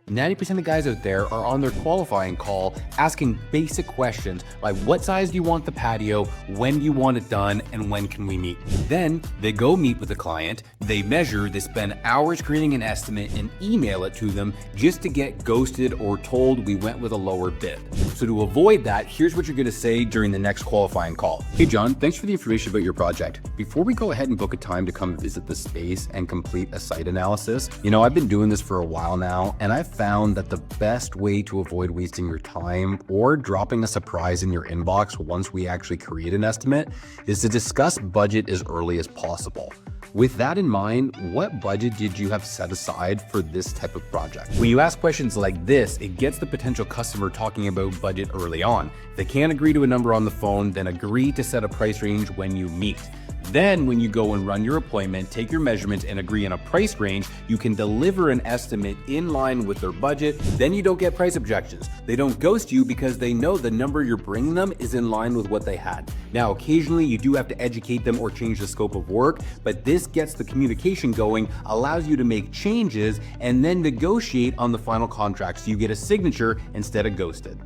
90% of guys out there are on their qualifying call asking basic questions like what size do you want the patio, when do you want it done, and when can we meet? Then they go meet with the client, they measure, they spend hours creating an estimate and email it to them just to get ghosted or told we went with a lower bid. So to avoid that, here's what you're gonna say during the next qualifying call. Hey John, thanks for the information about your project. Before we go ahead and book a time to come visit the space and complete a site analysis, I've been doing this for a while now, and I've found that the best way to avoid wasting your time or dropping a surprise in your inbox once we actually create an estimate is to discuss budget as early as possible. With that in mind, what budget did you have set aside for this type of project? When you ask questions like this, it gets the potential customer talking about budget early on. If they can't agree to a number on the phone, then agree to set a price range when you meet. Then when you go and run your appointment, take your measurements and agree on a price range, you can deliver an estimate in line with their budget. Then you don't get price objections. They don't ghost you because they know the number you're bringing them is in line with what they had. Now, occasionally you do have to educate them or change the scope of work, but this gets the communication going, allows you to make changes, and then negotiate on the final contract so you get a signature instead of ghosted.